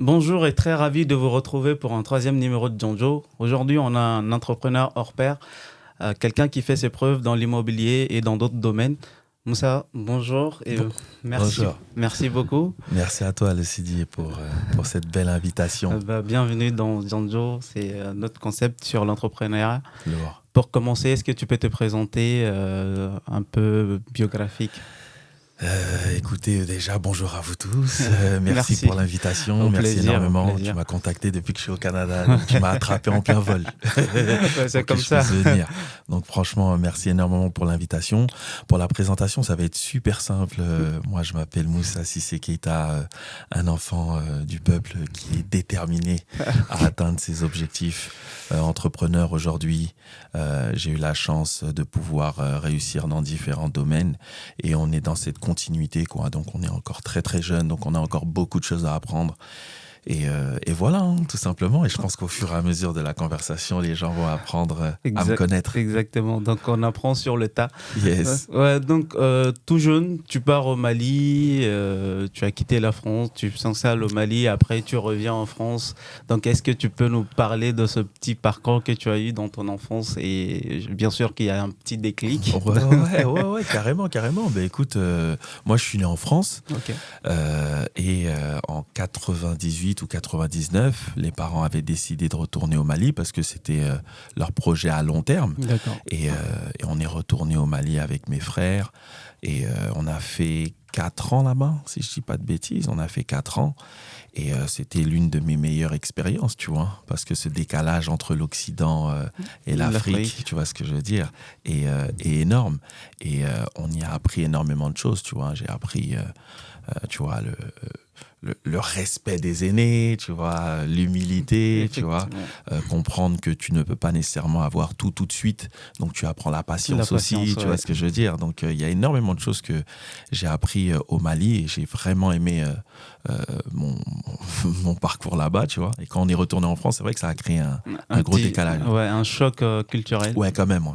Bonjour et très ravi de vous retrouver pour un troisième numéro de Jonjo. Aujourd'hui, on a un entrepreneur hors pair, quelqu'un qui fait ses preuves dans l'immobilier et dans d'autres domaines. Moussa, bonjour et merci, Bonjour. merci beaucoup. Merci à toi, le Sidi, pour cette belle invitation. Bienvenue dans Jonjo, c'est notre concept sur l'entrepreneuriat. Lourd. Pour commencer, est-ce que tu peux te présenter un peu biographique? Écoutez, déjà, bonjour à vous tous. Merci Merci. pour l'invitation. Au Merci plaisir, énormément. au plaisir. Tu m'as contacté depuis que je suis au Canada. Donc tu m'as attrapé en plein vol. Ouais, c'est Pour que comme je ça. puisse venir. Donc franchement, merci énormément pour l'invitation. Pour la présentation, ça va être super simple. Moi, je m'appelle Moussa Cissé Keita, un enfant du peuple qui est déterminé à atteindre ses objectifs. Entrepreneur aujourd'hui, j'ai eu la chance de pouvoir réussir dans différents domaines et on est dans cette continuité, quoi. Donc on est encore très très jeune, donc on a encore beaucoup de choses à apprendre. Et voilà, hein, tout simplement. Et je pense qu'au fur et à mesure de la conversation, les gens vont apprendre à me connaître. Exactement. Donc, on apprend sur le tas. Yes. Ouais, donc, tout jeune, tu pars au Mali, tu as quitté la France, tu t'installes au Mali, après tu reviens en France. Donc, est-ce que tu peux nous parler de ce petit parcours que tu as eu dans ton enfance? Et bien sûr qu'il y a un petit déclic. Ouais, carrément, carrément. Ben écoute, moi je suis né en France Ok. en 98 ou 99, les parents avaient décidé de retourner au Mali parce que c'était leur projet à long terme. D'accord. Et on est retourné au Mali avec mes frères et on a fait 4 ans là-bas, si je dis pas de bêtises. On a fait 4 ans et c'était l'une de mes meilleures expériences, tu vois, parce que ce décalage entre l'Occident et l'Afrique, tu vois ce que je veux dire, est énorme. Et on y a appris énormément de choses, tu vois. J'ai appris, tu vois, le respect des aînés, tu vois, l'humilité, tu vois, comprendre que tu ne peux pas nécessairement avoir tout de suite, donc tu apprends la patience aussi, tu vois ce que je veux dire. Donc il y a énormément de choses que j'ai appris au Mali et j'ai vraiment aimé mon parcours là-bas, tu vois. Et quand on est retourné en France, c'est vrai que ça a créé un gros décalage. Ouais, un choc culturel. Ouais, quand même,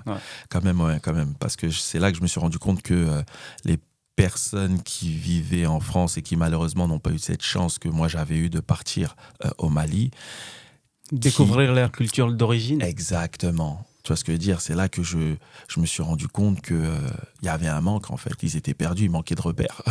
quand même, parce que c'est là que je me suis rendu compte que les personnes qui vivaient en France et qui malheureusement n'ont pas eu cette chance que moi j'avais eu de partir au Mali. Découvrir leur culture d'origine. Exactement. Tu vois ce que je veux dire? C'est là que je me suis rendu compte qu'il y avait un manque, en fait. Ils étaient perdus, il manquait de repères.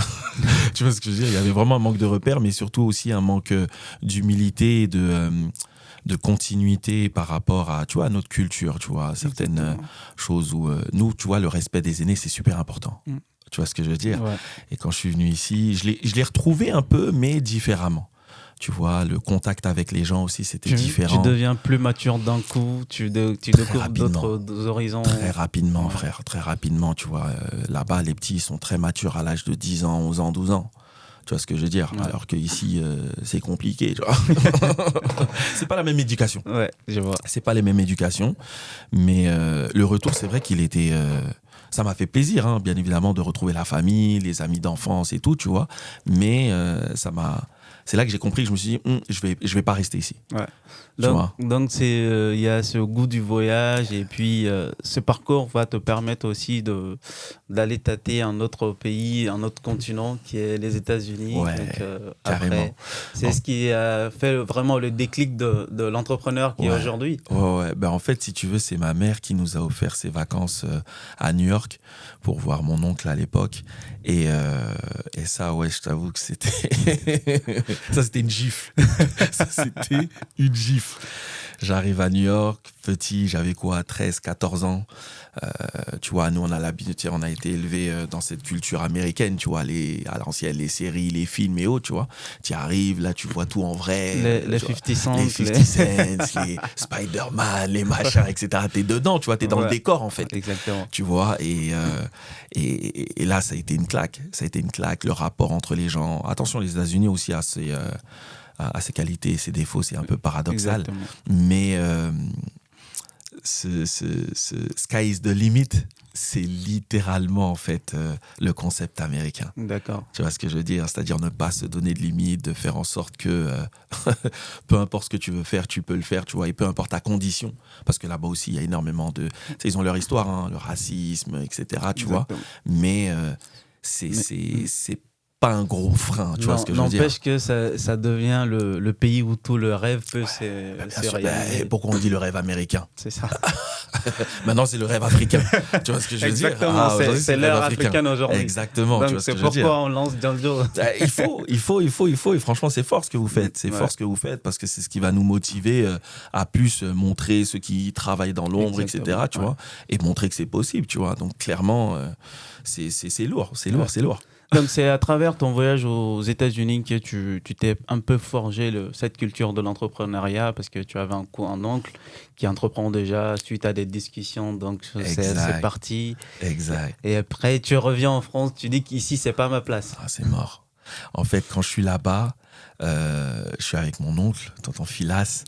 Tu vois ce que je veux dire? Il y avait vraiment un manque de repères, mais surtout aussi un manque d'humilité et de continuité par rapport à, tu vois, à notre culture, tu vois, certaines choses où nous, tu vois, le respect des aînés, c'est super important. Tu vois ce que je veux dire? Ouais. Et quand je suis venu ici, je l'ai retrouvé un peu, mais différemment. Tu vois, le contact avec les gens aussi, c'était différent. Tu deviens plus mature d'un coup, tu découvres d'autres horizons. Très rapidement, frère, très rapidement, tu vois. Là-bas, les petits, ils sont très matures à l'âge de 10 ans, 11 ans, 12 ans. Tu vois ce que je veux dire? Ouais. Alors qu'ici, c'est compliqué, tu vois. C'est pas la même éducation. Ouais, je vois. C'est pas les mêmes éducations. Mais le retour, c'est vrai qu'il était... ça m'a fait plaisir, hein, bien évidemment, de retrouver la famille, les amis d'enfance et tout, tu vois. Mais c'est là que j'ai compris que je me suis dit, je vais pas rester ici. Ouais. Tu vois. Donc il y a ce goût du voyage et puis ce parcours va te permettre aussi d'aller tâter un autre pays, un autre continent qui est les États-Unis. Ouais, donc, carrément. Après, c'est ce qui a fait vraiment le déclic de l'entrepreneur qui est aujourd'hui. Ouais. Ben, en fait, si tu veux, c'est ma mère qui nous a offert ses vacances à New York pour voir mon oncle à l'époque. Et ça, ouais, je t'avoue que c'était... ça, c'était une gifle. Ça, c'était une gifle. J'arrive à New York, petit, j'avais quoi, 13, 14 ans. Tu vois, nous, on a l'habitude, on a été élevés dans cette culture américaine, tu vois, à l'ancienne, les séries, les films et autres, tu vois. Tu arrives, là, tu vois tout en vrai. Les 50 Cent. Les 50 Cent, les Spider-Man, les machins, etc. T'es dedans, tu vois, t'es dans le décor, en fait. Exactement. Tu vois, et là, ça a été une claque. Ça a été une claque, le rapport entre les gens. Attention, les États-Unis aussi à ses qualités et ses défauts, c'est un peu paradoxal. Exactement. Mais ce sky is the limit, c'est littéralement en fait le concept américain. D'accord. Tu vois ce que je veux dire? C'est-à-dire ne pas se donner de limites, de faire en sorte que peu importe ce que tu veux faire, tu peux le faire, tu vois, et peu importe ta condition. Parce que là-bas aussi, il y a énormément de... ils ont leur histoire, hein, le racisme, etc., tu vois. Mais c'est pas un gros frein, tu vois ce que je veux dire. N'empêche que ça devient le pays où tout le rêve peut se réaliser. Pourquoi on dit le rêve américain? C'est ça. Maintenant, c'est le rêve africain. Tu vois ce que je veux dire? Exactement, c'est l'ère africaine aujourd'hui. Exactement, donc, tu vois ce que je veux c'est pourquoi on lance Django. Il faut. Et franchement, c'est fort ce que vous faites. C'est fort ce que vous faites parce que c'est ce qui va nous motiver à plus montrer ceux qui travaillent dans l'ombre, etc. Tu vois, et montrer que c'est possible, tu vois. Donc, clairement, c'est lourd. C'est lourd. Donc, c'est à travers ton voyage aux États-Unis que tu t'es un peu forgé cette culture de l'entrepreneuriat parce que tu avais un oncle qui entreprend déjà suite à des discussions. Donc, c'est parti. Exact. Et après, tu reviens en France, tu dis qu'ici, c'est pas ma place. Ah, c'est mort. En fait, quand je suis là-bas, je suis avec mon oncle, tonton Filas.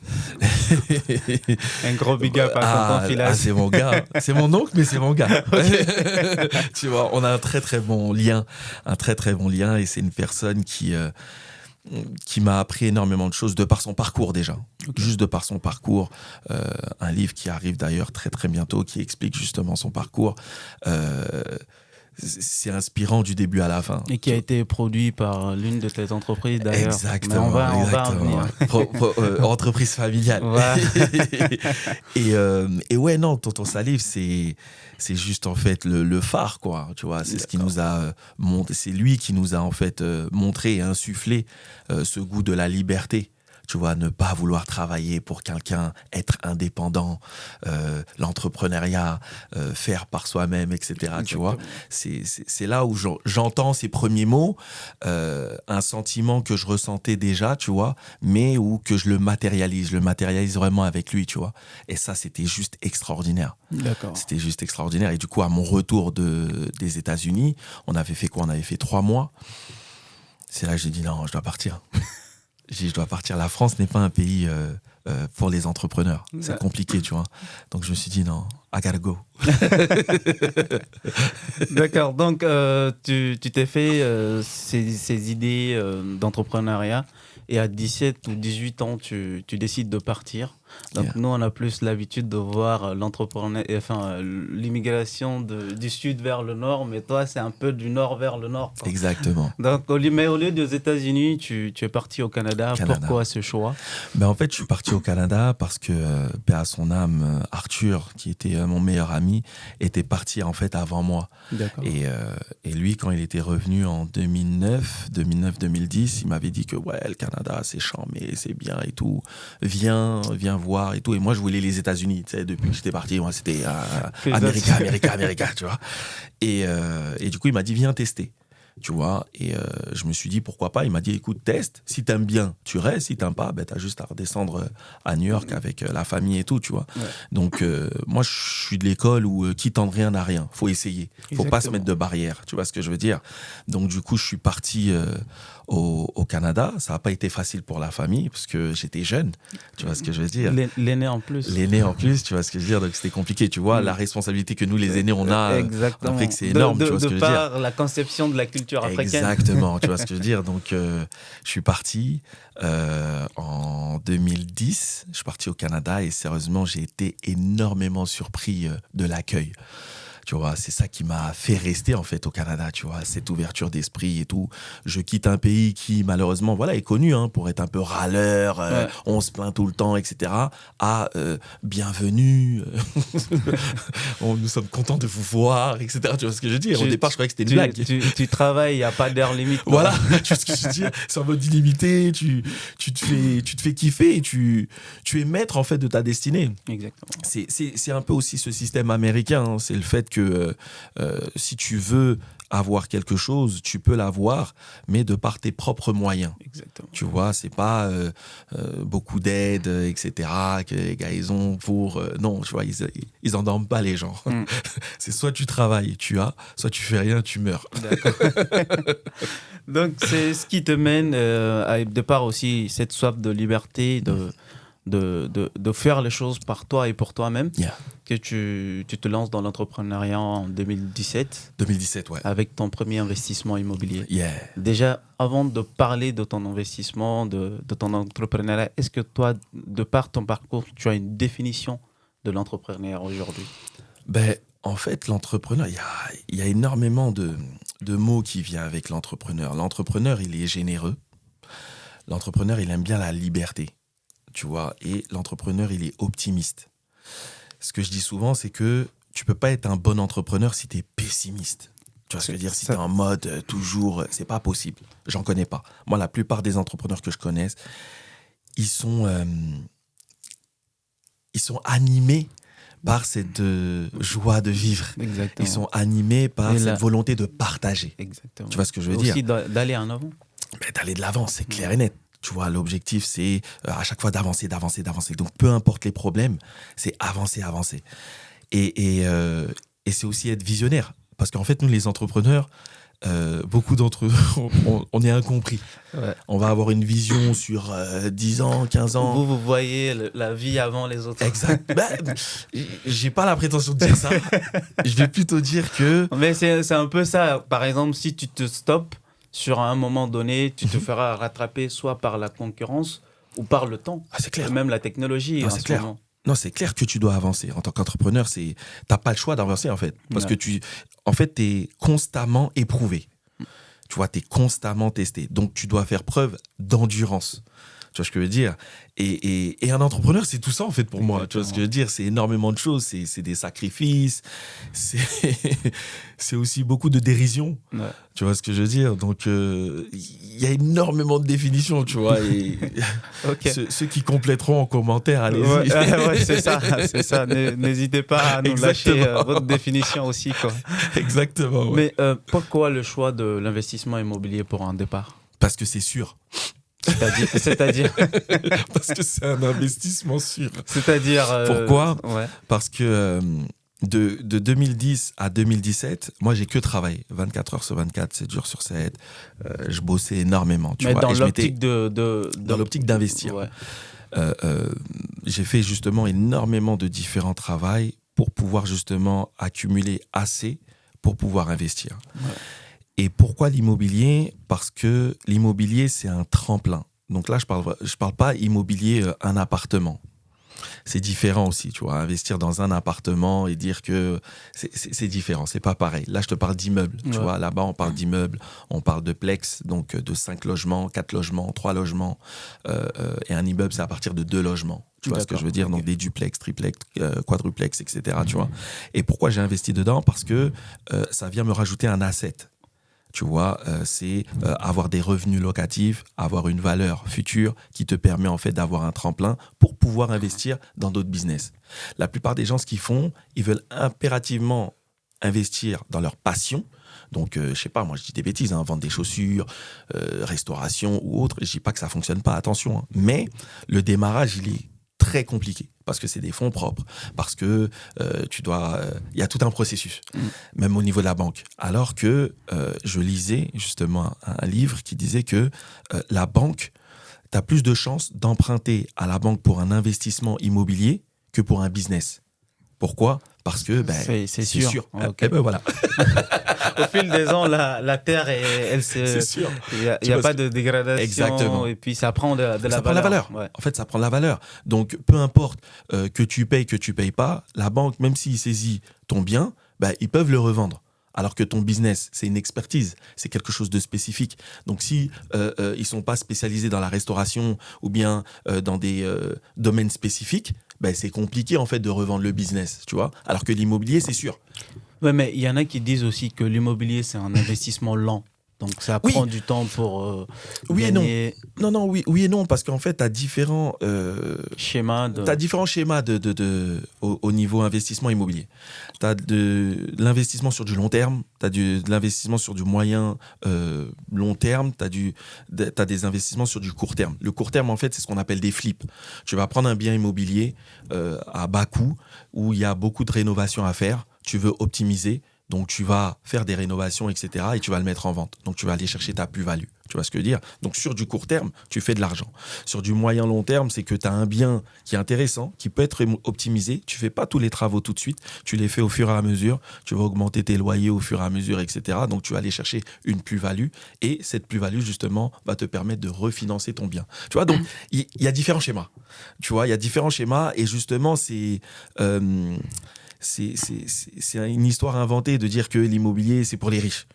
Un gros big up à tonton Filas. C'est mon gars. C'est mon oncle, mais c'est mon gars. Tu vois, on a un très très bon lien. Et c'est une personne qui m'a appris énormément de choses de par son parcours déjà. Okay. Juste de par son parcours. Un livre qui arrive d'ailleurs très très bientôt qui explique justement son parcours. C'est inspirant du début à la fin. Et qui a été produit par l'une de tes entreprises d'ailleurs. Exactement. Mais on va en venir. Entreprise familiale. Ouais. et ouais, non, tonton Salif, c'est juste en fait le phare, quoi. Tu vois, c'est ce qui nous a monté. C'est lui qui nous a en fait montré et insufflé ce goût de la liberté. Tu vois, ne pas vouloir travailler pour quelqu'un, être indépendant, l'entrepreneuriat, faire par soi-même, etc. Exactement. Tu vois, c'est là où j'entends ces premiers mots, un sentiment que je ressentais déjà, tu vois, mais où que je le matérialise vraiment avec lui, tu vois. Et ça, c'était juste extraordinaire. D'accord. C'était juste extraordinaire. Et du coup, à mon retour des États-Unis, on avait fait quoi? On avait fait 3 mois. C'est là que j'ai dit non, je dois partir. Je dois partir. La France n'est pas un pays pour les entrepreneurs. C'est compliqué, tu vois. Donc, je me suis dit, non, I gotta go. D'accord. Donc, tu t'es fait ces idées d'entrepreneuriat et à 17 ou 18 ans, tu décides de partir. Donc, nous, on a plus l'habitude de voir l'immigration du sud vers le nord, mais toi, c'est un peu du nord vers le nord, quoi. Exactement. Donc, au lieu des États-Unis, tu es parti au Canada. Pourquoi ce choix? En fait, je suis parti au Canada parce que, paix à son âme, Arthur, qui était mon meilleur ami, était parti en fait avant moi. D'accord. Et lui, quand il était revenu en 2009-2010, il m'avait dit que ouais, le Canada, c'est charmé, c'est bien et tout. Viens voir et tout. Et moi, je voulais les États-Unis, tu sais, depuis que j'étais parti, moi, c'était América, tu vois. Et du coup, il m'a dit, viens tester, tu vois. Et je me suis dit, pourquoi pas. Il m'a dit, écoute, teste. Si t'aimes bien, tu restes. Si t'aimes pas, t'as juste à redescendre à New York avec la famille et tout, tu vois. Ouais. Donc, moi, je suis de l'école où qui tente rien n'a rien. Faut essayer. Faut pas se mettre de barrière. Tu vois ce que je veux dire? Donc, du coup, je suis parti au Canada. Ça n'a pas été facile pour la famille parce que j'étais jeune. Tu vois ce que je veux dire? L'aîné en plus. L'aîné en plus, tu vois ce que je veux dire? Donc, c'était compliqué. Tu vois, la responsabilité que nous, les aînés, on a. Exactement. Après que c'est énorme, tu vois ce que je veux dire? De par la conception de la culture africaine. Exactement, tu vois ce que je veux dire? Donc, je suis parti en 2010. Je suis parti au Canada et sérieusement, j'ai été énormément surpris de l'accueil. Tu vois, c'est ça qui m'a fait rester en fait au Canada, tu vois, cette ouverture d'esprit et tout. Je quitte un pays qui malheureusement, voilà, est connu pour être un peu râleur, on se plaint tout le temps, etc. À bienvenue, nous sommes contents de vous voir, etc. Tu vois ce que je veux dire? Au départ, je croyais que c'était une blague. Tu travailles, il n'y a pas d'heure limite. Voilà, tu vois ce que je veux dire? C'est en mode illimité, tu te fais kiffer et tu es maître en fait de ta destinée. Exactement. C'est un peu aussi ce système américain, c'est le fait que si tu veux avoir quelque chose, tu peux l'avoir, mais de par tes propres moyens. Exactement. Tu vois, c'est pas beaucoup d'aide, etc., que les gars, ils ont pour... non, tu vois, ils endorment pas les gens. C'est soit tu travailles, tu as, soit tu fais rien, tu meurs. D'accord. Donc, c'est ce qui te mène, de part aussi, cette soif de liberté, de faire les choses par toi et pour toi-même, que tu te lances dans l'entrepreneuriat en 2017. 2017, ouais. Avec ton premier investissement immobilier. Yeah. Déjà, avant de parler de ton investissement, de ton entrepreneuriat, est-ce que toi, de par ton parcours, tu as une définition de l'entrepreneuriat aujourd'hui? En fait, l'entrepreneur, il y a énormément de de mots qui vient avec l'entrepreneur. L'entrepreneur, il est généreux. L'entrepreneur, il aime bien la liberté, tu vois. Et l'entrepreneur, il est optimiste. Ce que je dis souvent, c'est que tu peux pas être un bon entrepreneur si tu es pessimiste. Tu vois ce que je veux dire? Si tu es en mode toujours, c'est pas possible. J'en connais pas. Moi, la plupart des entrepreneurs que je connaisse, ils sont animés par cette joie de vivre. Exactement. Ils sont animés par cette volonté de partager. Exactement. Tu vois ce que je veux dire? Aussi d'aller en avant. Mais d'aller de l'avant, c'est clair et net. Tu vois, l'objectif, c'est à chaque fois d'avancer. Donc, peu importe les problèmes, c'est avancer. Et c'est aussi être visionnaire. Parce qu'en fait, nous, les entrepreneurs, beaucoup d'entre eux, on est incompris. Ouais. On va avoir une vision sur 10 ans, 15 ans. Vous voyez la vie avant les autres. Exact. J'ai pas la prétention de dire ça. Je vais plutôt dire que... Mais c'est un peu ça. Par exemple, si tu te stoppes, sur un moment donné, tu te feras rattraper soit par la concurrence ou par le temps. Ah, c'est clair. Même la technologie. Non, c'est clair. Moment. Non, c'est clair que tu dois avancer. En tant qu'entrepreneur, t'as pas le choix d'avancer, en fait. Parce que t'es constamment éprouvé. Tu vois, t'es constamment testé. Donc, tu dois faire preuve d'endurance. Tu vois ce que je veux dire? Et un entrepreneur, c'est tout ça, en fait, pour moi. Tu vois ce que je veux dire? C'est énormément de choses. C'est des sacrifices. C'est aussi beaucoup de dérision. Ouais. Tu vois ce que je veux dire? Donc, il y a énormément de définitions, tu vois. Et ceux qui compléteront en commentaire, allez-y. Ouais, c'est ça. N'hésitez pas à nous lâcher votre définition aussi, quoi. Exactement. Ouais. Mais pourquoi le choix de l'investissement immobilier pour un départ? Parce que c'est sûr. C'est-à-dire Parce que c'est un investissement sûr. C'est-à-dire pourquoi? Parce que de 2010 à 2017, moi, j'ai que travaillé. 24 heures sur 24, 7 jours sur 7. Je bossais énormément. Tu vois, dans l'optique dans l'optique d'investir. Ouais. J'ai fait justement énormément de différents travaux pour pouvoir justement accumuler assez pour pouvoir investir. Ouais. Et pourquoi l'immobilier? Parce que l'immobilier, c'est un tremplin. Donc là, je parle pas immobilier, un appartement. C'est différent aussi, tu vois. Investir dans un appartement et dire que c'est différent, c'est pas pareil. Là, je te parle d'immeubles, tu vois. Là-bas, on parle d'immeubles, on parle de plex, donc de 5 logements, 4 logements, 3 logements. Et un immeuble, c'est à partir de 2 logements. Tu vois ce que je veux dire? Donc des duplex, triplex, quadruplex, etc. Tu vois. Et pourquoi j'ai investi dedans? Parce que ça vient me rajouter un asset. Tu vois, c'est avoir des revenus locatifs, avoir une valeur future qui te permet en fait d'avoir un tremplin pour pouvoir investir dans d'autres business. La plupart des gens, ce qu'ils font, ils veulent impérativement investir dans leur passion. Donc, je sais pas, moi je dis des bêtises, vendre des chaussures, restauration ou autre. Je dis pas que ça fonctionne pas, attention. Mais le démarrage, il est très compliqué parce que c'est des fonds propres, parce que y a tout un processus, même au niveau de la banque. Alors que je lisais justement un livre qui disait que la banque, tu as plus de chances d'emprunter à la banque pour un investissement immobilier que pour un business. Pourquoi? Parce que c'est sûr. Okay. Et ben voilà. Au fil des ans, la terre, elle c'est sûr. Il n'y a pas de dégradation. Exactement. Et puis ça prend de la valeur. Ça prend la valeur. Ouais. En fait, ça prend de la valeur. Donc, peu importe que tu payes pas, la banque, même s'il saisit ton bien, ils peuvent le revendre. Alors que ton business, c'est une expertise, c'est quelque chose de spécifique. Donc, si ils sont pas spécialisés dans la restauration ou bien dans des domaines spécifiques, c'est compliqué en fait de revendre le business, tu vois. Alors que l'immobilier, c'est sûr. Ouais, mais il y en a qui disent aussi que l'immobilier, c'est un investissement lent. Donc, ça prend du temps pour oui gagner... et non. Oui et non, parce qu'en fait, tu as différents schémas au niveau investissement immobilier. Tu as de l'investissement sur du long terme, tu as de l'investissement sur du moyen long terme, tu as des investissements sur du court terme. Le court terme, en fait, c'est ce qu'on appelle des flips. Tu vas prendre un bien immobilier à bas coût, où il y a beaucoup de rénovations à faire, tu veux optimiser. Donc, tu vas faire des rénovations, etc. et tu vas le mettre en vente. Donc, tu vas aller chercher ta plus-value. Tu vois ce que je veux dire? Donc, sur du court terme, tu fais de l'argent. Sur du moyen-long terme, c'est que tu as un bien qui est intéressant, qui peut être optimisé. Tu fais pas tous les travaux tout de suite. Tu les fais au fur et à mesure. Tu vas augmenter tes loyers au fur et à mesure, etc. Donc, tu vas aller chercher une plus-value. Et cette plus-value, justement, va te permettre de refinancer ton bien. Tu vois, donc, il y a différents schémas. Tu vois, il y a différents schémas. Et justement, c'est une histoire inventée de dire que l'immobilier, c'est pour les riches.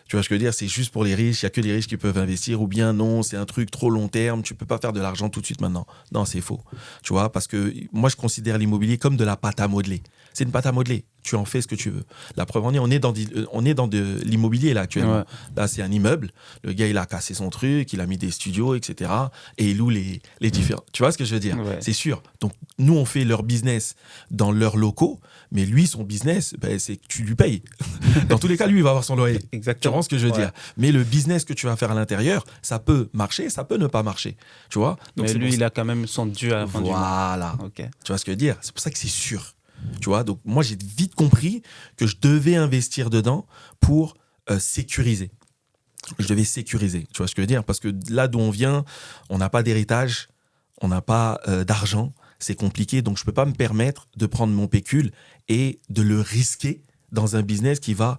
Tu vois ce que je veux dire? C'est juste pour les riches, il n'y a que les riches qui peuvent investir, ou bien non, c'est un truc trop long terme, tu ne peux pas faire de l'argent tout de suite maintenant. Non, c'est faux. Tu vois, parce que moi, je considère l'immobilier comme de la pâte à modeler. C'est une pâte à modeler. Tu en fais ce que tu veux. La preuve en est, on est dans de l'immobilier là actuellement. Ouais. Là, c'est un immeuble. Le gars, il a cassé son truc, il a mis des studios, etc. Et il loue les différents. Tu vois ce que je veux dire? Ouais. C'est sûr. Donc, nous, on fait leur business dans leurs locaux, mais lui, son business, ben, c'est que tu lui payes. Dans tous les cas, lui, il va avoir son loyer. Tu Exactement. vois ce que je veux dire? Mais le business que tu vas faire à l'intérieur, ça peut marcher, ça peut ne pas marcher. Tu vois? Donc, Mais c'est lui, pour il a quand même son dû à la fin du mois. Voilà. Ok. Tu vois ce que je veux dire? C'est pour ça que c'est sûr. Tu vois? Donc, moi, j'ai vite compris que je devais investir dedans pour sécuriser. Je devais sécuriser. Tu vois ce que je veux dire? Parce que là d'où on vient, on n'a pas d'héritage, on n'a pas d'argent, c'est compliqué. Donc, je ne peux pas me permettre de prendre mon pécule et de le risquer dans un business qui va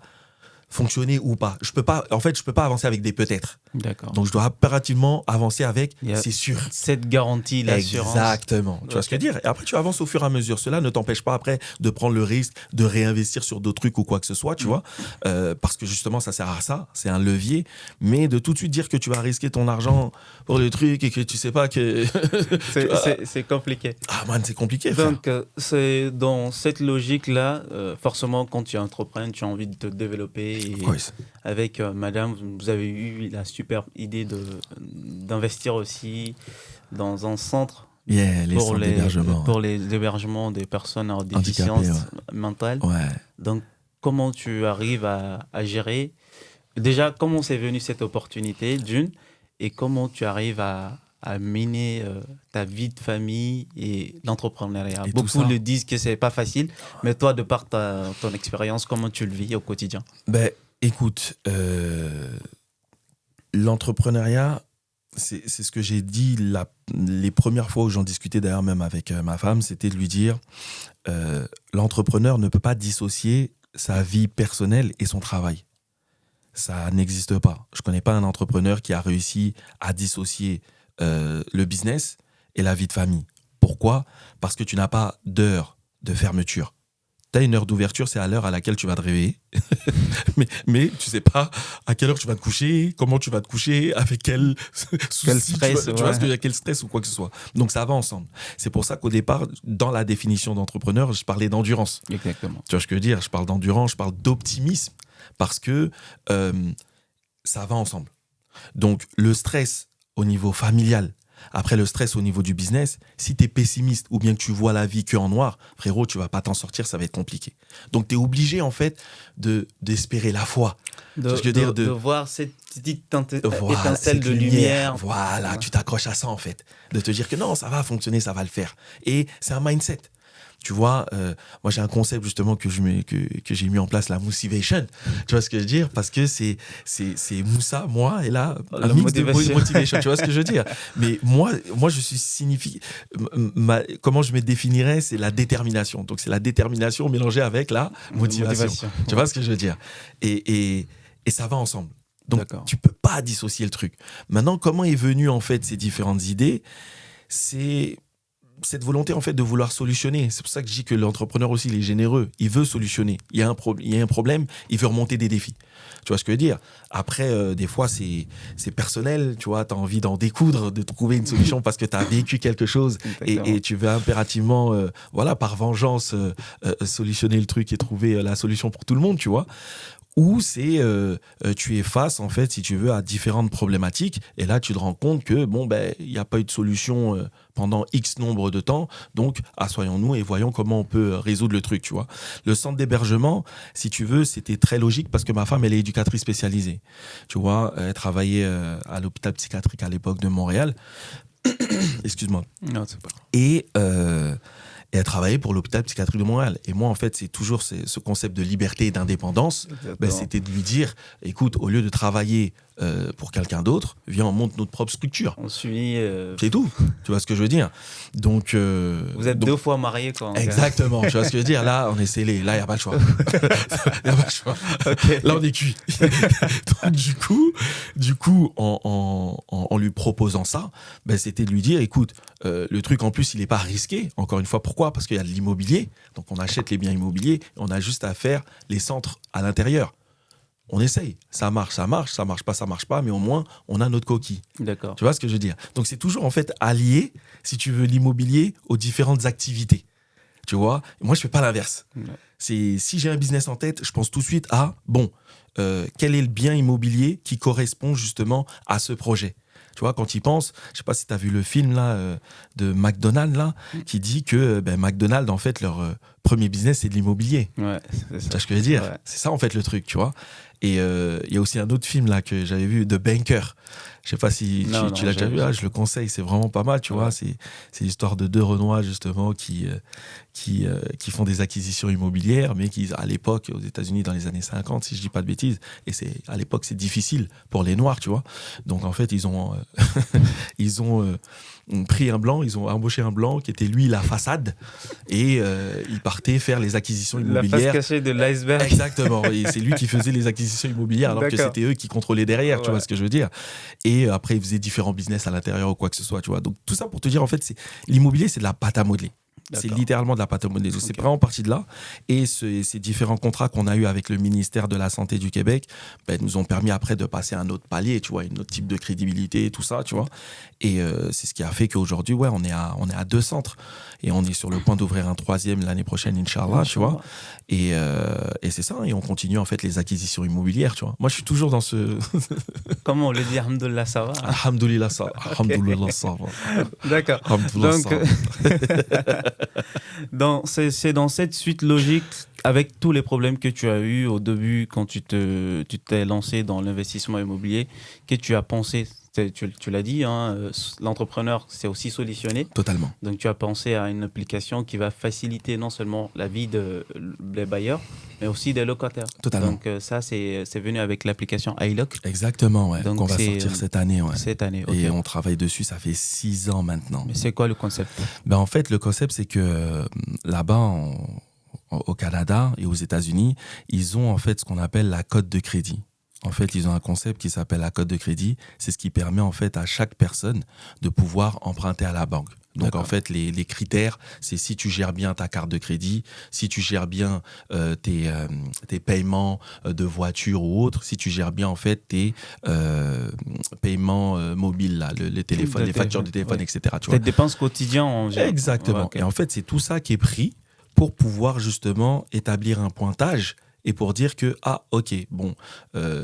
fonctionner ou pas. Je peux pas avancer avec des peut-être. D'accord. Donc, je dois impérativement avancer avec Il y a c'est sûr. cette garantie, l'assurance. Exactement. Tu vois ce que je veux dire? Et après, tu avances au fur et à mesure. Cela ne t'empêche pas après de prendre le risque de réinvestir sur d'autres trucs ou quoi que ce soit, tu vois. Parce que justement, ça sert à ça. C'est un levier. Mais de tout de suite dire que tu vas risquer ton argent pour le truc et que tu sais pas que... C'est compliqué. Ah man, c'est compliqué, frère. Donc, c'est dans cette logique-là, forcément, quand tu entreprends, tu as envie de te développer. Et Oui. avec madame, vous avez eu la superbe idée d'investir aussi dans un centre Yeah, les centres d'hébergement. pour les hébergements des personnes en déficience mentale. Ouais. Donc, comment tu arrives à gérer? Déjà, comment c'est venu cette opportunité, d'une, et comment tu arrives à mener ta vie de famille et l'entrepreneuriat? Et tout Beaucoup ça. le disent que c'est pas facile, mais toi, de par ton expérience, comment tu le vis au quotidien? Ben, écoute, l'entrepreneuriat, c'est ce que j'ai dit les premières fois où j'en discutais d'ailleurs même avec ma femme, c'était de lui dire l'entrepreneur ne peut pas dissocier sa vie personnelle et son travail. Ça n'existe pas. Je ne connais pas un entrepreneur qui a réussi à dissocier le business et la vie de famille. Pourquoi? Parce que tu n'as pas d'heure de fermeture. Tu as une heure d'ouverture, c'est à l'heure à laquelle tu vas te réveiller. mais tu sais pas à quelle heure tu vas te coucher, comment tu vas te coucher, avec quel souci, stress, tu vois ce que, quel stress ou quoi que ce soit. Donc ça va ensemble. C'est pour ça qu'au départ, dans la définition d'entrepreneur, je parlais d'endurance. Exactement. Tu vois ce que je veux dire? Je parle d'endurance, je parle d'optimisme, parce que ça va ensemble. Donc le stress au niveau familial, après le stress au niveau du business, si tu es pessimiste ou bien que tu vois la vie que en noir, frérot, tu vas pas t'en sortir, ça va être compliqué. Donc tu es obligé en fait d'espérer la foi. De voir cette petite étincelle de lumière. Voilà, Ouais. tu t'accroches à ça en fait. De te dire que non, ça va fonctionner, ça va le faire. Et c'est un mindset. Tu vois, moi j'ai un concept justement que j'ai mis en place, la Motivation. Tu vois ce que je veux dire? Parce que c'est Moussa, moi, et là, un mix de motivation. Tu vois ce que je veux dire? Mais moi je suis comment je me définirais, c'est la détermination. Donc c'est la détermination mélangée avec la motivation. Tu vois ce que je veux dire? Et ça va ensemble. Donc tu peux pas dissocier le truc. Maintenant, comment est venue en fait ces différentes idées? C'est cette volonté en fait de vouloir solutionner. C'est pour ça que je dis que l'entrepreneur aussi, il est généreux. Il veut solutionner. Il y a un problème, il veut remonter des défis. Tu vois ce que je veux dire? Après, des fois, c'est personnel. Tu vois, tu as envie d'en découdre, de trouver une solution parce que tu as vécu quelque chose et tu veux impérativement, par vengeance, solutionner le truc et trouver la solution pour tout le monde, tu vois. Ou c'est tu es face en fait si tu veux à différentes problématiques et là tu te rends compte que il n'y a pas eu de solution pendant X nombre de temps, donc assoyons-nous et voyons comment on peut résoudre le truc, tu vois. Le centre d'hébergement, si tu veux, c'était très logique parce que ma femme elle est éducatrice spécialisée, tu vois, elle travaillait à l'hôpital psychiatrique à l'époque de Montréal. Excuse-moi. Non, c'est pas grave. Et elle travaillait pour l'hôpital psychiatrique de Montréal. Et moi, en fait, c'est toujours ce concept de liberté et d'indépendance. C'était de lui dire, écoute, au lieu de travailler pour quelqu'un d'autre, viens, on monte notre propre structure. On suit... C'est tout. Tu vois ce que je veux dire? Donc, vous êtes 2 fois mariés, quoi. Exactement. Tu vois ce que je veux dire? Là, on est scellé. Là, il n'y a pas le choix. Il n'y a pas le choix. Okay. Là, on est cuit. Donc, du coup, en lui proposant ça, c'était de lui dire, écoute, le truc, en plus, il n'est pas risqué. Encore une fois, pourquoi? Parce qu'il y a de l'immobilier. Donc, on achète les biens immobiliers. On a juste à faire les centres à l'intérieur. on essaye. Ça marche pas, mais au moins, on a notre coquille. D'accord. Tu vois ce que je veux dire? Donc, c'est toujours, en fait, allié, si tu veux, l'immobilier aux différentes activités. Tu vois? Moi, je fais pas l'inverse. Ouais. Si j'ai un business en tête, je pense tout de suite à, quel est le bien immobilier qui correspond justement à ce projet? Tu vois, quand ils pensent, je sais pas si tu as vu le film là, de McDonald's, là, qui dit que McDonald's, en fait, leur premier business, c'est de l'immobilier. Ouais, c'est ça. Tu vois ce que je veux dire? Ouais. C'est ça, en fait, le truc, tu vois. Et il y a aussi un autre film là que j'avais vu, The Banker. Je sais pas si Non, tu l'as déjà vu. Je le conseille, c'est vraiment pas mal, tu vois. C'est l'histoire de deux Renois, justement, qui font des acquisitions immobilières, mais qui, à l'époque, aux États-Unis, dans les années 50, si je dis pas de bêtises, et à l'époque, c'est difficile pour les Noirs, tu vois. Donc, en fait, ils ont pris un blanc, ils ont embauché un blanc qui était, lui, la façade, et il partait faire les acquisitions immobilières. La face cachée de l'iceberg. Exactement, et c'est lui qui faisait les acquisitions immobilières, alors que c'était eux qui contrôlaient derrière, tu vois ce que je veux dire. Et après, il faisait différents business à l'intérieur ou quoi que ce soit, tu vois. Donc, tout ça pour te dire, en fait, l'immobilier, c'est de la pâte à modeler. C'est littéralement de la pâte à modeler. C'est vraiment parti de là. Et ces différents contrats qu'on a eu avec le ministère de la Santé du Québec nous ont permis après de passer à un autre palier, tu vois, un autre type de crédibilité et tout ça, tu vois. Et c'est ce qui a fait qu'aujourd'hui, on est à 2 centres. Et on est sur le point d'ouvrir un 3e l'année prochaine, Inch'Allah, tu vois. Et c'est ça. Et on continue, en fait, les acquisitions immobilières, tu vois. Moi, je suis toujours dans ce... Comment on le dit? Alhamdoulilah, ça va? Alhamdoulilah, ça. Alhamdoulilah, ça va. D'accord. Donc, c'est dans cette suite logique, avec tous les problèmes que tu as eus au début, quand tu t'es lancé dans l'investissement immobilier, que tu as pensé, tu l'as dit, hein, l'entrepreneur s'est aussi solutionné. Totalement. Donc, tu as pensé à une application qui va faciliter non seulement la vie des bailleurs, mais aussi des locataires. Totalement. Donc, ça, c'est venu avec l'application iLock. Exactement, ouais. Donc, qu'on va sortir cette année, ouais. Cette année, ok. Et on travaille dessus, ça fait 6 ans maintenant. Mais c'est quoi le concept? En fait, le concept, c'est que là-bas, au Canada et aux États-Unis, ils ont en fait ce qu'on appelle la cote de crédit. En fait, ils ont un concept qui s'appelle la cote de crédit. C'est ce qui permet en fait à chaque personne de pouvoir emprunter à la banque. Donc, en fait, les critères, c'est si tu gères bien ta carte de crédit, si tu gères bien tes paiements de voiture ou autre, si tu gères bien, en fait, tes paiements mobiles, là, les téléphones, les factures de téléphone, etc. Tu vois. Tes dépenses quotidiennes en général. Exactement. Ouais, okay. Et en fait, c'est tout ça qui est pris pour pouvoir justement établir un pointage et pour dire que,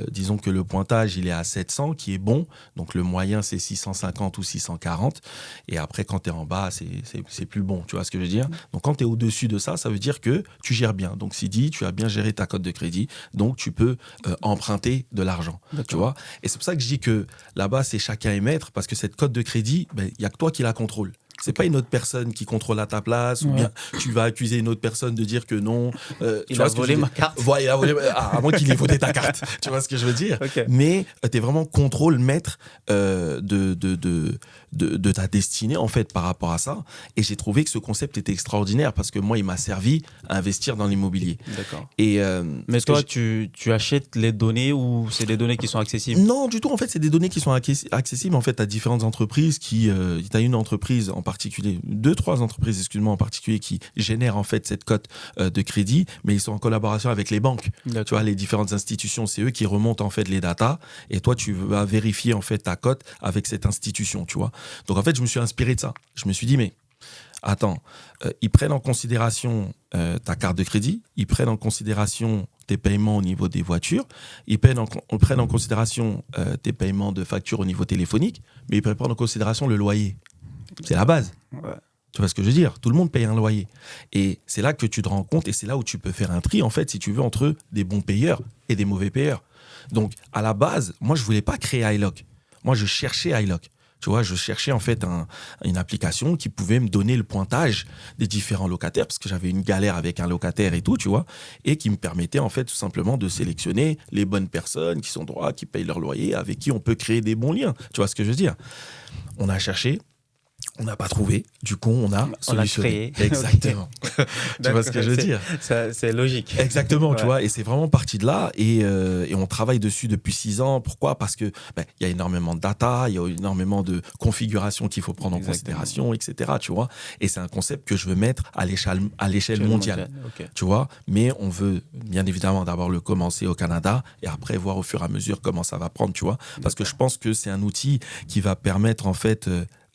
disons que le pointage, il est à 700, qui est bon. Donc, le moyen, c'est 650 ou 640. Et après, quand tu es en bas, c'est plus bon. Tu vois ce que je veux dire? Donc, quand tu es au-dessus de ça, ça veut dire que tu gères bien. Donc, Sidi, tu as bien géré ta cote de crédit. Donc, tu peux emprunter de l'argent. Tu vois? Et c'est pour ça que je dis que là-bas, c'est chacun est maître, parce que cette cote de crédit, il n'y a que toi qui la contrôle. C'est pas une autre personne qui contrôle à ta place, ou bien tu vas accuser une autre personne de dire que non. Il a volé ma carte. Il a volé, à moins qu'il ait volé ta carte. Tu vois ce que je veux dire? Okay. Mais tu es vraiment contrôle maître de ta destinée, en fait, par rapport à ça. Et j'ai trouvé que ce concept était extraordinaire parce que moi, il m'a servi à investir dans l'immobilier. D'accord. Mais toi, tu achètes les données ou c'est des données qui sont accessibles? Non, du tout. En fait, c'est des données qui sont accessibles en fait, à différentes entreprises qui... tu as une entreprise en particulier, 2-3 entreprises, excuse-moi, en particulier, qui génèrent en fait cette cote de crédit, mais ils sont en collaboration avec les banques. Tu vois, les différentes institutions, c'est eux qui remontent en fait les datas et toi, tu vas vérifier en fait ta cote avec cette institution, tu vois. Donc, en fait, je me suis inspiré de ça. Je me suis dit, mais attends, ils prennent en considération ta carte de crédit, ils prennent en considération tes paiements au niveau des voitures, ils prennent en considération tes paiements de factures au niveau téléphonique, mais ils prennent en considération le loyer. C'est la base. Ouais. Tu vois ce que je veux dire? Tout le monde paye un loyer. Et c'est là que tu te rends compte et c'est là où tu peux faire un tri, en fait, si tu veux, entre des bons payeurs et des mauvais payeurs. Donc, à la base, moi, je ne voulais pas créer iLock. Moi, je cherchais iLock. Tu vois, je cherchais en fait une application qui pouvait me donner le pointage des différents locataires parce que j'avais une galère avec un locataire et tout, tu vois, et qui me permettait en fait tout simplement de sélectionner les bonnes personnes qui sont droits, qui payent leur loyer, avec qui on peut créer des bons liens. Tu vois ce que je veux dire? On a cherché. On n'a pas trouvé. Du coup, on a solutionné. Créé. Exactement. Tu vois ce que je veux dire? C'est logique. Exactement, Ouais. tu vois. Et c'est vraiment parti de là. Et on travaille dessus depuis 6 ans. Pourquoi? Parce que y a énormément de data, il y a énormément de configurations qu'il faut prendre en considération, etc. Tu vois. Et c'est un concept que je veux mettre à l'échelle mondiale. Okay. Tu vois. Mais on veut bien évidemment d'abord le commencer au Canada et après voir au fur et à mesure comment ça va prendre, tu vois. Parce que je pense que c'est un outil qui va permettre en fait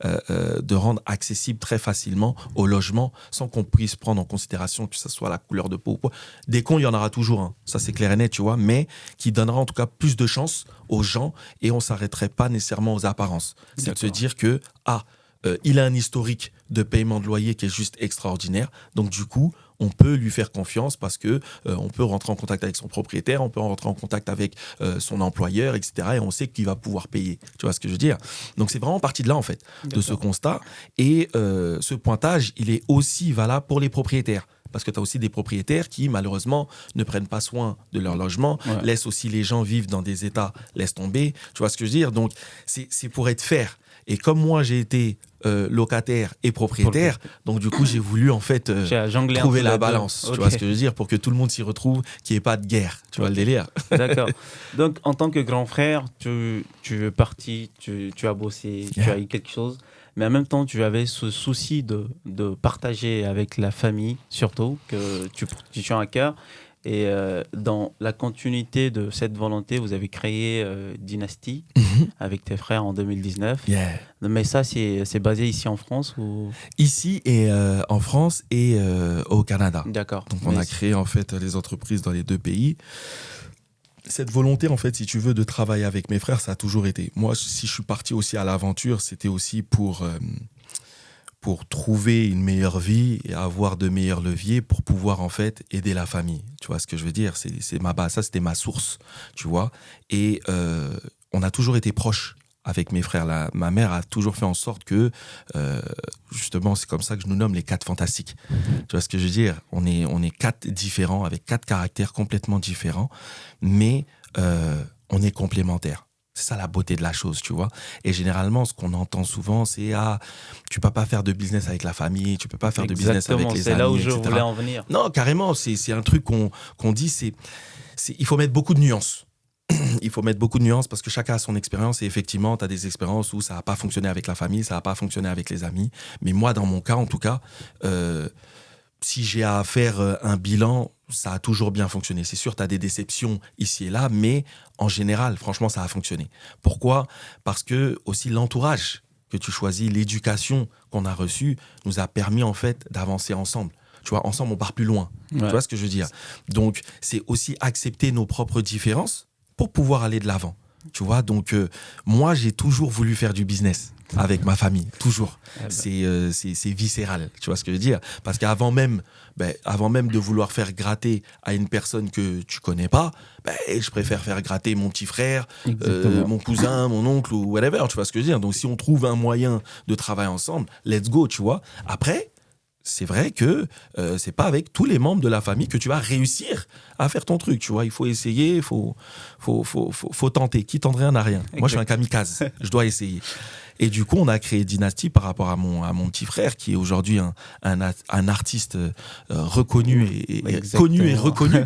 de rendre accessible très facilement au logement sans qu'on puisse prendre en considération que ce soit la couleur de peau ou quoi. Des cons, il y en aura toujours, hein. Ça c'est clair et net, tu vois, mais qui donnera en tout cas plus de chance aux gens et on s'arrêterait pas nécessairement aux apparences. C'est de se dire que, il a un historique de paiement de loyer qui est juste extraordinaire, donc du coup, on peut lui faire confiance parce que on peut rentrer en contact avec son propriétaire, on peut rentrer en contact avec son employeur, etc. Et on sait qu'il va pouvoir payer. Tu vois ce que je veux dire? Donc c'est vraiment parti de là en fait, de ce constat. Et ce pointage, il est aussi valable pour les propriétaires. Parce que tu as aussi des propriétaires qui, malheureusement, ne prennent pas soin de leur logement, laissent aussi les gens vivre dans des états, laisse tomber. Tu vois ce que je veux dire? Donc, c'est pour être fair. Et comme moi, j'ai été locataire et propriétaire, donc du coup, j'ai voulu en fait trouver la balance. Okay. Tu vois ce que je veux dire? Pour que tout le monde s'y retrouve, qu'il n'y ait pas de guerre. Tu vois le délire? D'accord. Donc, en tant que grand frère, tu es parti, tu as bossé, tu as eu quelque chose. Mais en même temps, tu avais ce souci de partager avec la famille, surtout, que tu tiens à cœur. Et dans la continuité de cette volonté, vous avez créé Dynasty avec tes frères en 2019. Yeah. Mais ça, c'est basé ici en France ou... Ici et en France et au Canada. D'accord. Donc on a créé en fait les entreprises dans les 2 pays. Cette volonté, en fait, si tu veux, de travailler avec mes frères, ça a toujours été. Moi, si je suis parti aussi à l'aventure, c'était aussi pour trouver une meilleure vie et avoir de meilleurs leviers pour pouvoir, en fait, aider la famille. Tu vois ce que je veux dire? C'est ma base. Ça, c'était ma source, tu vois. Et on a toujours été proches avec mes frères. Ma mère a toujours fait en sorte que, justement, c'est comme ça que je nous nomme les 4 fantastiques. Tu vois ce que je veux dire? On est 4 différents, avec 4 caractères complètement différents, mais on est complémentaires. C'est ça la beauté de la chose, tu vois. Et généralement, ce qu'on entend souvent, c'est tu peux pas faire de business avec la famille, tu peux pas faire de business avec les amis, c'est là où je etc. voulais en venir. Non, carrément, c'est un truc qu'on dit, il faut mettre beaucoup de nuances. Il faut mettre beaucoup de nuances parce que chacun a son expérience et effectivement, tu as des expériences où ça n'a pas fonctionné avec la famille, ça n'a pas fonctionné avec les amis. Mais moi, dans mon cas, en tout cas, si j'ai à faire un bilan, ça a toujours bien fonctionné. C'est sûr, tu as des déceptions ici et là, mais en général, franchement, ça a fonctionné. Pourquoi? Parce que aussi l'entourage que tu choisis, l'éducation qu'on a reçue, nous a permis en fait d'avancer ensemble. Tu vois, ensemble, on part plus loin. Ouais. Tu vois ce que je veux dire? Donc, c'est aussi accepter nos propres différences pour pouvoir aller de l'avant. Tu vois, donc moi, j'ai toujours voulu faire du business avec ma famille, toujours. C'est viscéral, tu vois ce que je veux dire? Parce qu'avant même de vouloir faire gratter à une personne que tu connais pas, je préfère faire gratter mon petit frère, mon cousin, mon oncle ou whatever, tu vois ce que je veux dire? Donc, si on trouve un moyen de travailler ensemble, let's go, tu vois? Après, c'est vrai que c'est pas avec tous les membres de la famille que tu vas réussir à faire ton truc, tu vois. Il faut essayer, il faut tenter. Qui tente rien n'a rien. Exactement. Moi, je suis un kamikaze. Je dois essayer. Et du coup, on a créé Dynasty par rapport à mon petit frère, qui est aujourd'hui un artiste reconnu et connu et reconnu,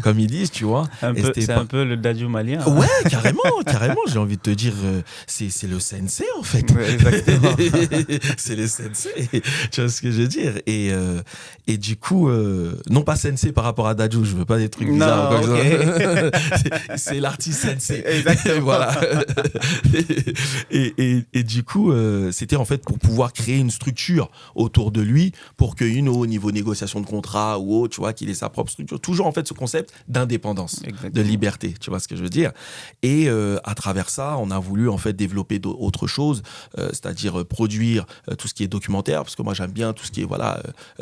comme ils disent, tu vois. C'est un peu le Dadju malien. Ouais, carrément. J'ai envie de te dire, c'est le sensei, en fait. Ouais, exactement. C'est le sensei. Tu vois ce que je veux dire? Et du coup, non pas sensei par rapport à Dadju, je veux pas des trucs bizarres. Non, okay. C'est l'artiste sensei. Exactement. Voilà. Et du coup, c'était en fait pour pouvoir créer une structure autour de lui pour au niveau négociation de contrat ou autre, tu vois, qu'il ait sa propre structure. Toujours en fait ce concept d'indépendance, de liberté, tu vois ce que je veux dire. Et à travers ça, on a voulu en fait développer d'autres choses, c'est-à-dire produire tout ce qui est documentaire, parce que moi j'aime bien tout ce qui est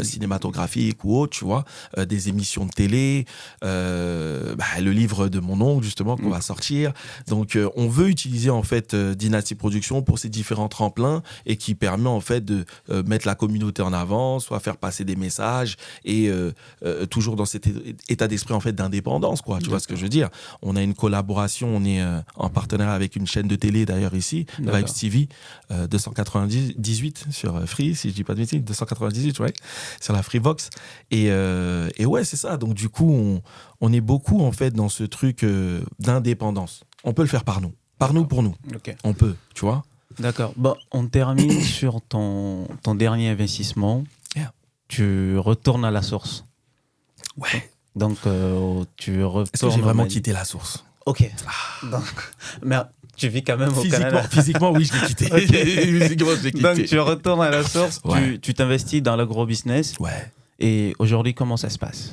cinématographique ou autre, tu vois, des émissions de télé, le livre de mon oncle justement qu'on va sortir. Donc on veut utiliser en fait Dynasty Productions pour ces différentes différents tremplins et qui permet en fait de mettre la communauté en avant, soit faire passer des messages et toujours dans cet état d'esprit en fait d'indépendance, quoi. Tu vois ce que je veux dire? On a une collaboration, on est en partenariat avec une chaîne de télé d'ailleurs ici, Vibes TV, 298 sur Free, si je dis pas de bêtises, 298, ouais, sur la Freevox. Et ouais, c'est ça. Donc du coup, on est beaucoup en fait dans ce truc d'indépendance. On peut le faire par nous pour nous. Okay. On peut, tu vois. D'accord. Bon, on termine sur ton dernier investissement. Yeah. Tu retournes à la source. Ouais. Donc, tu retournes. Est-ce que j'ai vraiment quitté la source? Ok. Donc, mais tu vis quand même au Canada. Physiquement, oui, je l'ai quitté. Physiquement, je l'ai quitté. Donc, tu retournes à la source, ouais. tu t'investis dans l'agro-business. Ouais. Et aujourd'hui, comment ça se passe?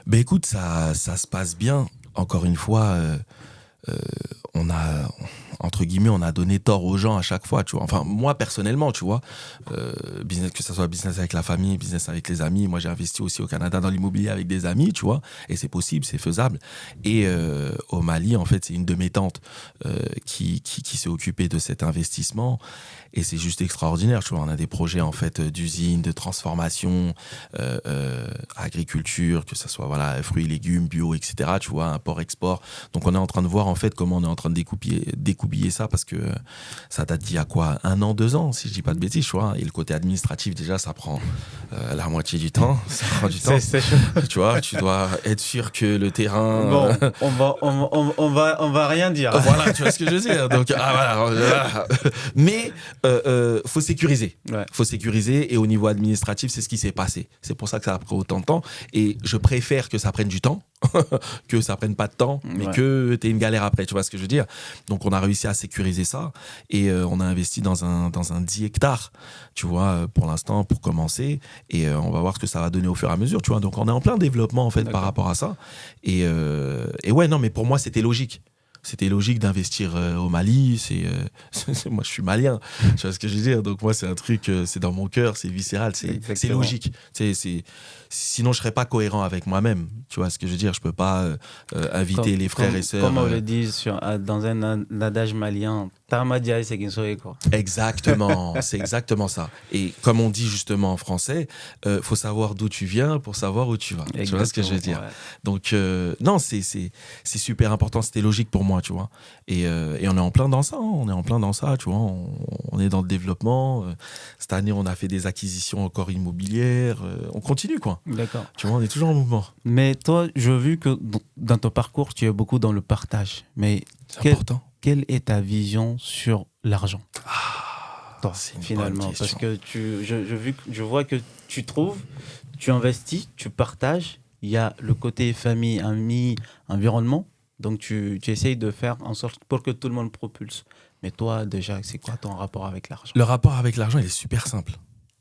Ben écoute, ça se passe bien. Encore une fois, on a, entre guillemets, on a donné tort aux gens à chaque fois, tu vois. Enfin, moi, personnellement, tu vois, business, que ce soit business avec la famille, business avec les amis. Moi, j'ai investi aussi au Canada dans l'immobilier avec des amis, tu vois. Et c'est possible, c'est faisable. Et au Mali, en fait, c'est une de mes tantes qui s'est occupée de cet investissement. Et c'est juste extraordinaire, tu vois. On a des projets, en fait, d'usines, de transformation, agriculture, que ce soit, voilà, fruits, légumes, bio, etc., tu vois, import-export. Donc, on est en train de voir, en fait, comment on est en train de découpiller ça, parce que ça date d'il y a quoi, 1 an, 2 ans, si je dis pas de bêtises, tu vois. Et le côté administratif, déjà, ça prend la moitié du temps. Ça prend du temps. C'est chaud. Tu vois, tu dois être sûr que le terrain... Bon, on va rien dire. Voilà, tu vois ce que je veux dire. Donc, voilà. Mais faut sécuriser. Ouais. Faut sécuriser. Et au niveau administratif, c'est ce qui s'est passé. C'est pour ça que ça a pris autant de temps. Et je préfère que ça prenne du temps, que ça prenne pas de temps, mais que t'aies une galère après. Tu vois ce que je veux dire? Donc, on a réussi à sécuriser ça. Et on a investi dans un 10 hectares, tu vois, pour l'instant, pour commencer. Et on va voir ce que ça va donner au fur et à mesure, tu vois. Donc, on est en plein développement, en fait, par rapport à ça. Et ouais, non, mais pour moi, c'était logique. C'était logique d'investir au Mali. Moi, je suis malien. Tu vois ce que je veux dire? Donc, moi, c'est un truc, c'est dans mon cœur, c'est viscéral, c'est logique. Sinon, je serais pas cohérent avec moi-même. Tu vois ce que je veux dire? Je peux pas inviter les frères et sœurs. Comme on le dit dans un adage malien, Tarmadia c'est quoi. Exactement, c'est exactement ça. Et comme on dit justement en français, faut savoir d'où tu viens pour savoir où tu vas. Exactement, tu vois ce que je veux dire? Ouais. Donc, non, c'est super important. C'était logique pour moi, tu vois. Et on est en plein dans ça. On est en plein dans ça, tu vois. On est dans le développement. Cette année, on a fait des acquisitions encore immobilières. On continue, quoi. D'accord. Tu vois, on est toujours en mouvement. Mais toi, je vu que dans ton parcours, tu es beaucoup dans le partage. Mais c'est important. Quelle est ta vision sur l'argent? Toi, c'est finalement, parce que je vois que tu investis, tu partages. Il y a le côté famille, amis, environnement. Donc, tu essayes de faire en sorte pour que tout le monde propulse. Mais toi, déjà, c'est quoi ton rapport avec l'argent? Le rapport avec l'argent, il est super simple.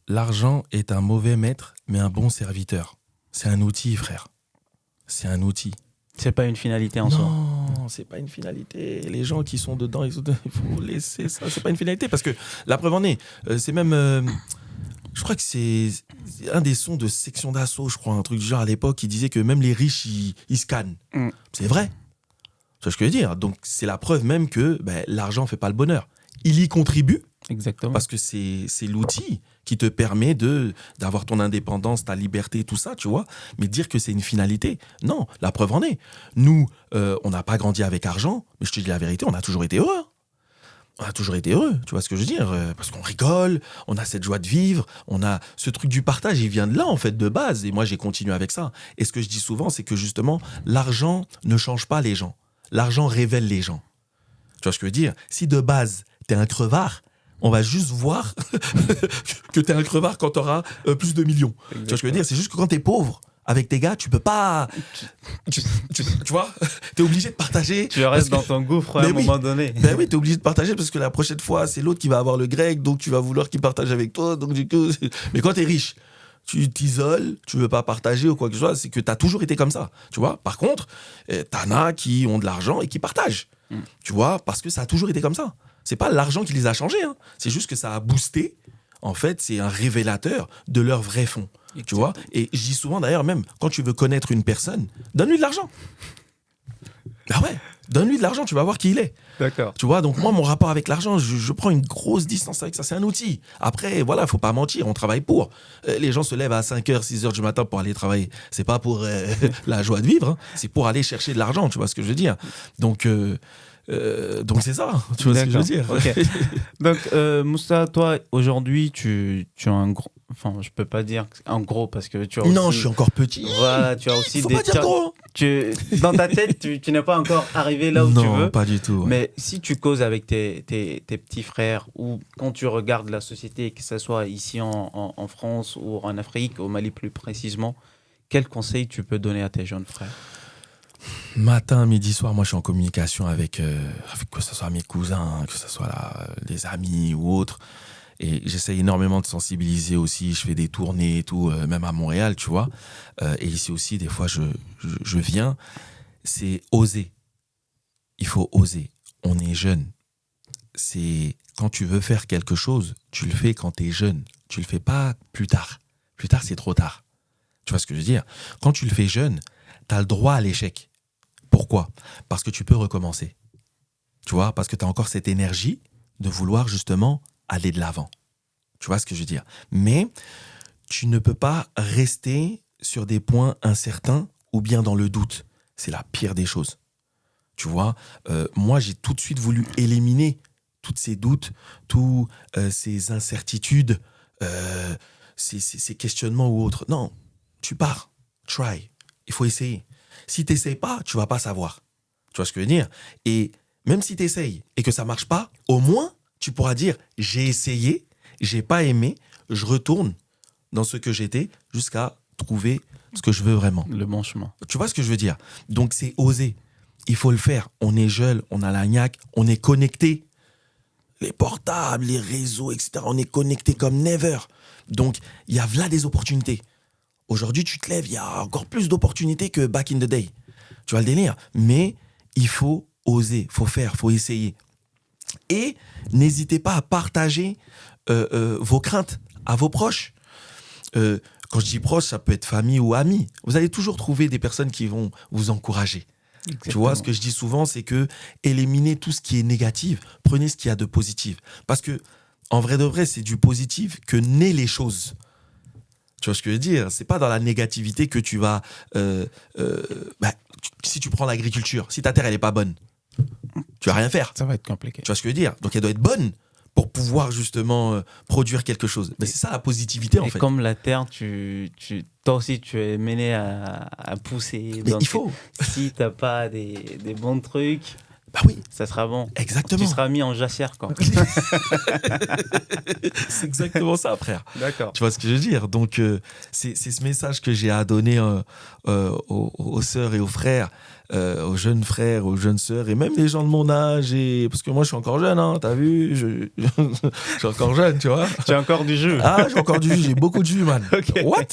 L'argent est un mauvais maître, mais un bon serviteur. C'est un outil, frère. C'est un outil. C'est pas une finalité en soi. Non, c'est pas une finalité. Les gens qui sont dedans, il faut laisser ça. C'est pas une finalité. Parce que la preuve en est, c'est même... je crois que c'est un des sons de Section d'Assaut, je crois, un truc du genre à l'époque, qui disait que même les riches, ils scannent. C'est vrai. Tu vois ce que je veux dire? Donc, c'est la preuve même que l'argent fait pas le bonheur. Il y contribue. Exactement. Parce que c'est l'outil qui te permet d'avoir ton indépendance, ta liberté, tout ça, tu vois. Mais dire que c'est une finalité, non, la preuve en est. Nous, on n'a pas grandi avec argent, mais je te dis la vérité, on a toujours été heureux. On a toujours été heureux, tu vois ce que je veux dire? Parce qu'on rigole, on a cette joie de vivre, on a ce truc du partage, il vient de là, en fait, de base. Et moi, j'ai continué avec ça. Et ce que je dis souvent, c'est que justement, l'argent ne change pas les gens. L'argent révèle les gens. Tu vois ce que je veux dire? Si de base, t'es un crevard, on va juste voir que t'es un crevard quand t'auras plus de millions. Exactement. Tu vois ce que je veux dire? C'est juste que quand t'es pauvre, avec tes gars, tu peux pas... Tu vois? T'es obligé de partager. Tu restes dans ton gouffre à un moment donné. Ben oui, t'es obligé de partager parce que la prochaine fois, c'est l'autre qui va avoir le grec, donc tu vas vouloir qu'il partage avec toi. Donc du coup... Mais quand t'es riche, tu t'isoles, tu veux pas partager ou quoi que ce soit, c'est que t'as toujours été comme ça. Tu vois? Par contre, t'en as qui ont de l'argent et qui partagent. Tu vois? Parce que ça a toujours été comme ça. C'est pas l'argent qui les a changés, hein. C'est juste que ça a boosté. En fait, c'est un révélateur de leur vrai fond. Exactement. Tu vois? Et je dis souvent, d'ailleurs, même quand tu veux connaître une personne, donne-lui de l'argent. Ah ouais, donne-lui de l'argent, tu vas voir qui il est. D'accord. Tu vois, donc moi, mon rapport avec l'argent, je prends une grosse distance avec ça. C'est un outil. Après, voilà, faut pas mentir, on travaille pour. Les gens se lèvent à 5h, 6h du matin pour aller travailler. C'est pas pour la joie de vivre, hein. C'est pour aller chercher de l'argent, tu vois ce que je veux dire. Donc c'est ça, tu vois ce que je veux dire. Ok. Donc, Moussa, toi, aujourd'hui, tu as un gros... Enfin, je peux pas dire un gros parce que tu as aussi... Non, je suis encore petit. Voilà, tu as aussi Faut pas dire gros. Dans ta tête, tu n'es pas encore arrivé là où tu veux. Non, pas du tout. Ouais. Mais si tu causes avec tes petits frères ou quand tu regardes la société, que ce soit ici en France ou en Afrique, au Mali plus précisément, quels conseils tu peux donner à tes jeunes frères? Matin, midi, soir, moi je suis en communication avec que ce soit mes cousins, que ce soit des amis ou autres. Et j'essaie énormément de sensibiliser aussi. Je fais des tournées et tout, même à Montréal, tu vois. Et ici aussi, des fois, je viens. C'est oser. Il faut oser. On est jeune. C'est quand tu veux faire quelque chose, tu le fais quand tu es jeune. Tu le fais pas plus tard. Plus tard, c'est trop tard. Tu vois ce que je veux dire? Quand tu le fais jeune, tu as le droit à l'échec. Pourquoi? Parce que tu peux recommencer. Tu vois? Parce que tu as encore cette énergie de vouloir justement aller de l'avant. Tu vois ce que je veux dire? Mais tu ne peux pas rester sur des points incertains ou bien dans le doute. C'est la pire des choses. Tu vois? Moi, j'ai tout de suite voulu éliminer tous ces doutes, tous ces incertitudes, ces questionnements ou autres. Non, tu pars. Try. Il faut essayer. Si tu n'essayes pas, tu ne vas pas savoir. Tu vois ce que je veux dire? Et même si tu essayes et que ça ne marche pas, au moins, tu pourras dire « j'ai essayé, j'ai pas aimé, je retourne dans ce que j'étais jusqu'à trouver ce que je veux vraiment. » Le bon chemin. Tu vois ce que je veux dire? Donc, c'est oser. Il faut le faire. On est jeune, on a la niaque, on est connecté. Les portables, les réseaux, etc. On est connecté comme never. Donc, il y a là des opportunités. Aujourd'hui, tu te lèves, il y a encore plus d'opportunités que back in the day. Tu vois le délire? Mais il faut oser, faut faire, faut essayer. Et n'hésitez pas à partager vos craintes à vos proches. Quand je dis proches, ça peut être famille ou amis. Vous allez toujours trouver des personnes qui vont vous encourager. Exactement. Tu vois, ce que je dis souvent, c'est que éliminez tout ce qui est négatif, prenez ce qu'il y a de positif. Parce que, en vrai de vrai, c'est du positif que naissent les choses. Tu vois ce que je veux dire? C'est pas dans la négativité que tu vas... si tu prends l'agriculture, si ta terre, elle est pas bonne, tu vas rien faire. Ça va être compliqué. Tu vois ce que je veux dire? Donc, elle doit être bonne pour pouvoir justement produire quelque chose. Mais c'est ça la positivité, en fait. Et comme la terre, toi aussi, tu es mené à pousser. Mais donc, il faut. Si tu n'as pas des bons trucs... Bah oui. Ça sera bon. Exactement. Tu seras mis en jachère, quoi. C'est exactement ça, frère. D'accord. Tu vois ce que je veux dire? Donc, c'est ce message que j'ai à donner aux sœurs et aux frères, aux jeunes frères, aux jeunes sœurs, et même les gens de mon âge. Parce que moi, je suis encore jeune, hein, t'as vu? Je suis encore jeune, tu vois. Tu as encore du jus. Ah, j'ai encore du jus, j'ai beaucoup de jus, man. Okay. What?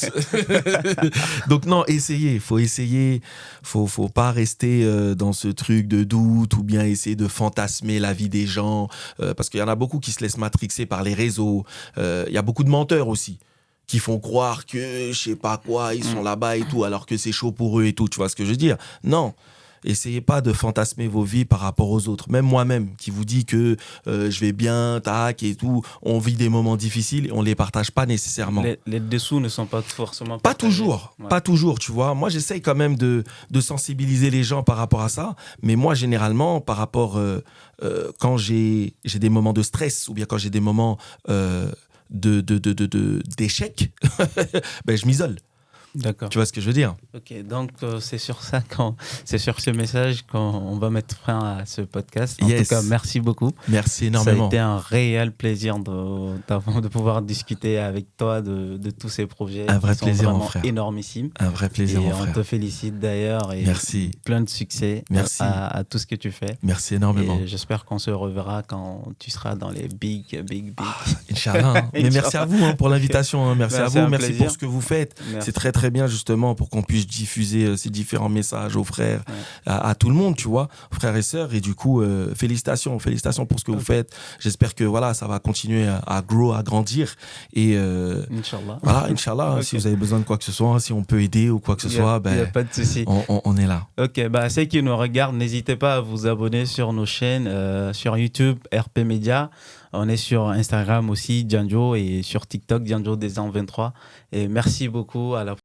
Donc, non, essayez. Faut essayer. Faut pas rester dans ce truc de doute ou bien essayer de fantasmer la vie des gens. Parce qu'il y en a beaucoup qui se laissent matrixer par les réseaux. Il y a beaucoup de menteurs aussi qui font croire que, je sais pas quoi, ils sont là-bas et tout, alors que c'est chaud pour eux et tout. Tu vois ce que je veux dire? Non. Essayez pas de fantasmer vos vies par rapport aux autres. Même moi-même, qui vous dit que je vais bien, tac et tout, on vit des moments difficiles et on les partage pas nécessairement. Les dessous ne sont pas forcément pas toujours, ouais. Pas toujours, tu vois. Moi, j'essaye quand même de sensibiliser les gens par rapport à ça. Mais moi, généralement, par rapport quand j'ai des moments de stress ou bien quand j'ai des moments d'échec, ben, je m'isole. D'accord. Tu vois ce que je veux dire? Ok, donc c'est sur ça, c'est sur ce message qu'on va mettre fin à ce podcast. En tout cas, merci beaucoup. Merci énormément. Ça a été un réel plaisir de pouvoir discuter avec toi de tous ces projets. Un vrai plaisir, mon frère. Énormissime. Un vrai plaisir, mon frère. On te félicite d'ailleurs. Et merci. Plein de succès. Merci. À tout ce que tu fais. Merci énormément. Et j'espère qu'on se reverra quand tu seras dans les big. Inch'Allah. Mais merci à vous pour l'invitation. Merci à vous. Merci pour ce que vous faites. Merci. C'est très très bien justement pour qu'on puisse diffuser ces différents messages aux frères, Ouais. à tout le monde, tu vois, frères et sœurs. Et du coup, félicitations pour ce que vous faites. J'espère que voilà, ça va continuer à grow, à grandir. Et Inch'Allah. voilà, Inch'Allah, Ok. si vous avez besoin de quoi que ce soit, si on peut aider ou quoi que ce soit, Il y a ben, pas de souci. on est là. Ok, bah, ceux qui nous regardent, n'hésitez pas à vous abonner sur nos chaînes, sur YouTube, RP Media. On est sur Instagram aussi, Djanjo, et sur TikTok, Djanjo des ans 23. Et merci beaucoup. À la